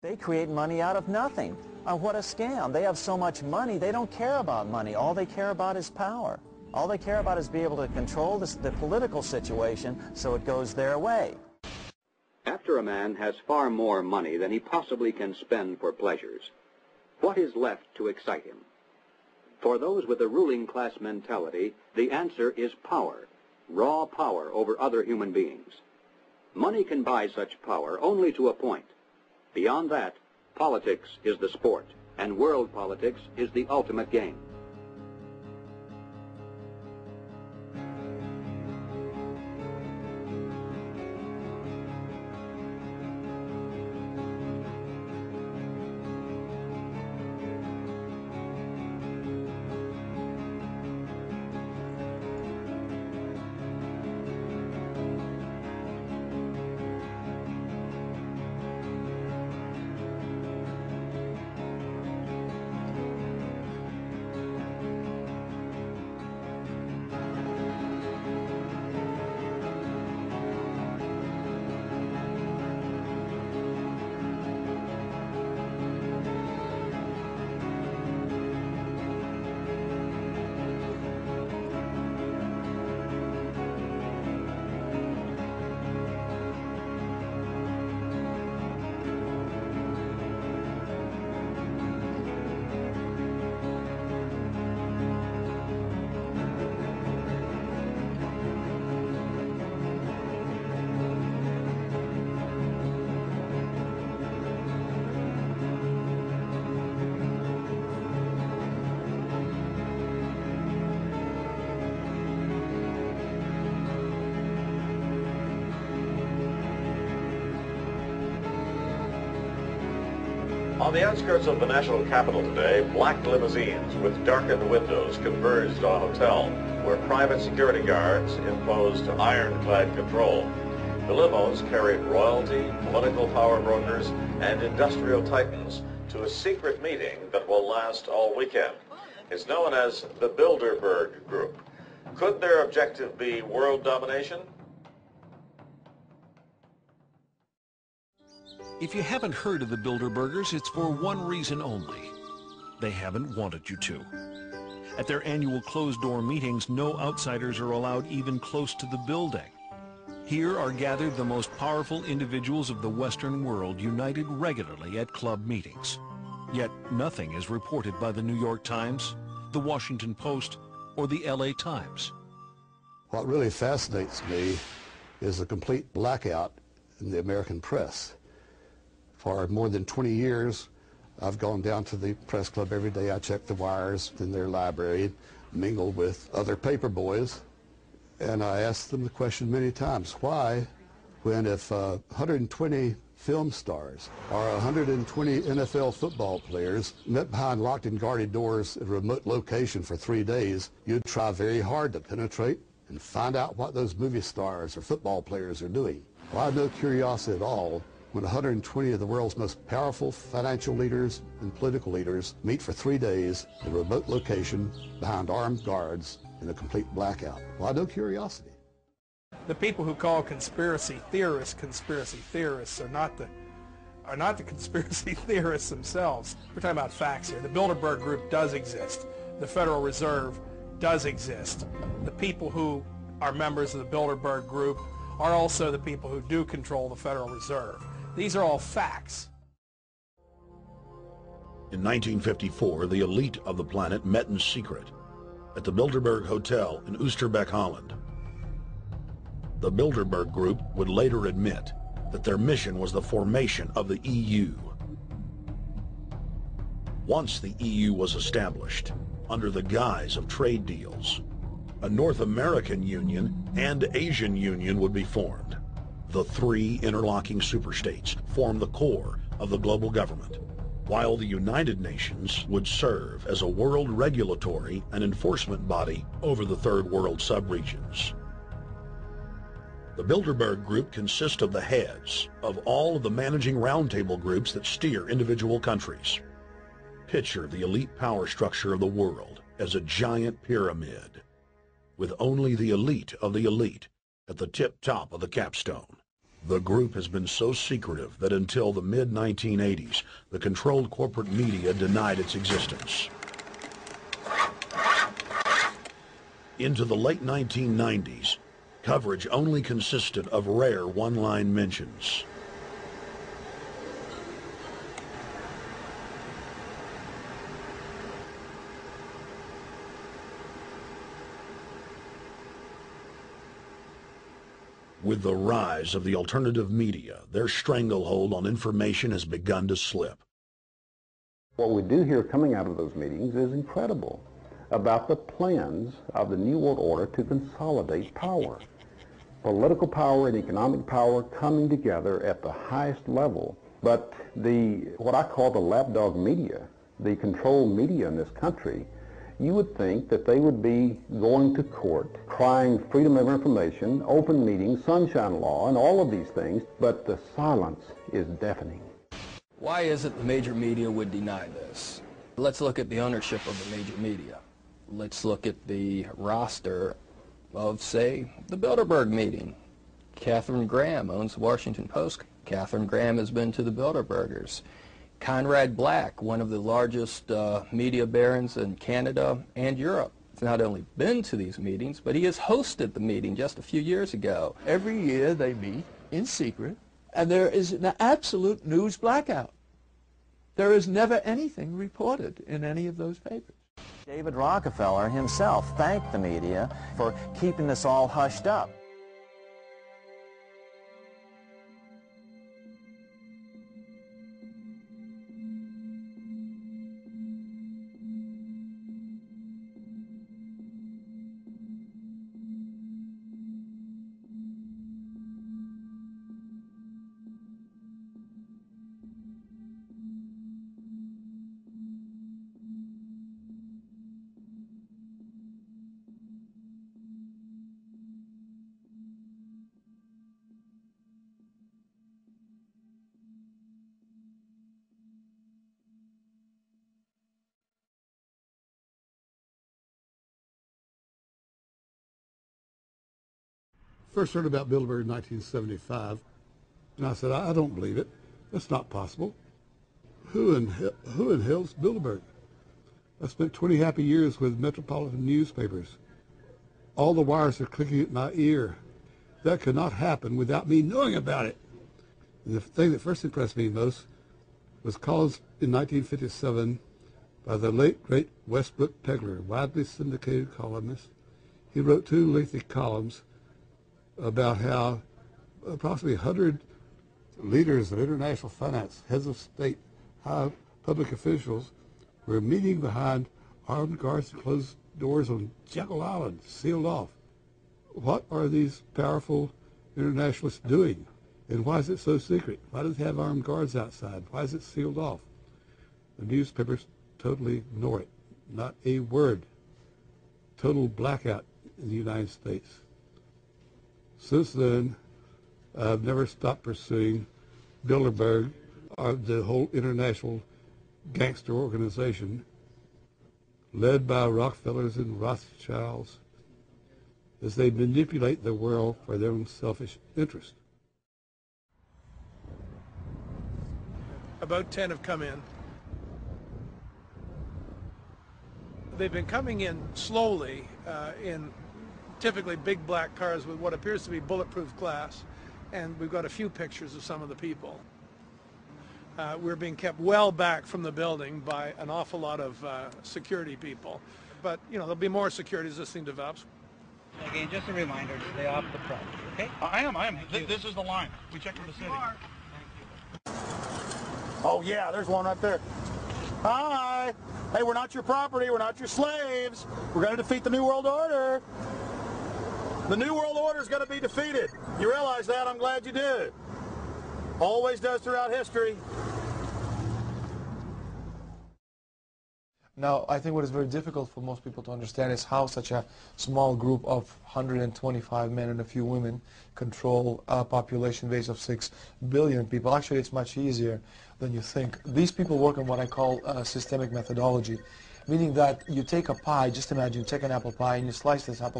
They create money out of nothing. What a scam. They have so much money, they don't care about money. All they care about is power. All they care about is being able to control the political situation so it goes their way. After a man has far more money than he possibly can spend for pleasures, what is left to excite him? For those with the ruling class mentality, the answer is power, raw power over other human beings. Money can buy such power only to a point. Beyond that, politics is the sport, and world politics is the ultimate game. On the outskirts of the national capital today, black limousines with darkened windows converged on a hotel where private security guards imposed ironclad control. The limos carried royalty, political power brokers, and industrial titans to a secret meeting that will last all weekend. It's known as the Bilderberg Group. Could their objective be world domination? If you haven't heard of the Bilderbergers, it's for one reason only. They haven't wanted you to. At their annual closed-door meetings, no outsiders are allowed even close to the building. Here are gathered the most powerful individuals of the Western world, united regularly at club meetings. Yet nothing is reported by the New York Times, the Washington Post, or the LA Times. What really fascinates me is the complete blackout in the American press. For more than 20 years, I've gone down to the press club every day. I check the wires in their library, mingle with other paper boys, and I asked them the question many times, why, when if 120 film stars or 120 NFL football players met behind locked and guarded doors at a remote location for 3 days, you'd try very hard to penetrate and find out what those movie stars or football players are doing. Well, I have no curiosity at all when 120 of the world's most powerful financial leaders and political leaders meet for 3 days in a remote location behind armed guards in a complete blackout. Well, no curiosity. The people who call conspiracy theorists are not the conspiracy theorists themselves. We're talking about facts here. The Bilderberg Group does exist. The Federal Reserve does exist. The people who are members of the Bilderberg Group are also the people who do control the Federal Reserve. These are all facts. In 1954, the elite of the planet met in secret at the Bilderberg Hotel in Oosterbeek, Holland. The Bilderberg Group would later admit that their mission was the formation of the EU. Once the EU was established, under the guise of trade deals, a North American Union and Asian Union would be formed. The three interlocking superstates form the core of the global government, while the United Nations would serve as a world regulatory and enforcement body over the Third World subregions. The Bilderberg Group consists of the heads of all of the managing roundtable groups that steer individual countries. Picture the elite power structure of the world as a giant pyramid, with only the elite of the elite at the tip top of the capstone. The group has been so secretive that until the mid-1980s, the controlled corporate media denied its existence. Into the late 1990s, coverage only consisted of rare one-line mentions. With the rise of the alternative media, their stranglehold on information has begun to slip. What we do hear coming out of those meetings is incredible about the plans of the New World Order to consolidate power. Political power and economic power coming together at the highest level. But what I call the lapdog media, the controlled media in this country, you would think that they would be going to court, crying freedom of information, open meetings, sunshine law, and all of these things, but the silence is deafening. Why is it the major media would deny this? Let's look at the ownership of the major media. Let's look at the roster of, say, the Bilderberg meeting. Katharine Graham owns the Washington Post. Katharine Graham has been to the Bilderbergers. Conrad Black, one of the largest media barons in Canada and Europe, has not only been to these meetings, but he has hosted the meeting just a few years ago. Every year they meet in secret, and there is an absolute news blackout. There is never anything reported in any of those papers. David Rockefeller himself thanked the media for keeping this all hushed up. First heard about Bilderberg in 1975, and I said, I don't believe it. That's not possible. Who in hell's Bilderberg? I spent 20 happy years with metropolitan newspapers. All the wires are clicking at my ear. That could not happen without me knowing about it. And the thing that first impressed me most was columns in 1957 by the late, great Westbrook Pegler, widely syndicated columnist. He wrote 2 lengthy columns about how approximately 100 leaders of international finance, heads of state, high public officials were meeting behind armed guards and closed doors on Jekyll Island, sealed off. What are these powerful internationalists doing? And why is it so secret? Why does it have armed guards outside? Why is it sealed off? The newspapers totally ignore it. Not a word. Total blackout in the United States. Since then, I've never stopped pursuing Bilderberg, the whole international gangster organization, led by Rockefellers and Rothschilds, as they manipulate the world for their own selfish interest. About 10 have come in. They've been coming in slowly in typically big black cars with what appears to be bulletproof glass, and we've got a few pictures of some of the people. We're being kept well back from the building by an awful lot of security people, but you know, there'll be more security as this thing develops. Again, just a reminder to stay off the front, okay? I am. This is the line. We checked with the city. Oh yeah, there's one right there. Hi. Hey, we're not your property. We're not your slaves. We're going to defeat the New World Order. The New World Order is going to be defeated. You realize that? I'm glad you do. Always does throughout history. Now, I think what is very difficult for most people to understand is how such a small group of 125 men and a few women control a population base of 6 billion people. Actually, it's much easier than you think. These people work on what I call systemic methodology, meaning that you take a pie, just imagine you take an apple pie and you slice this apple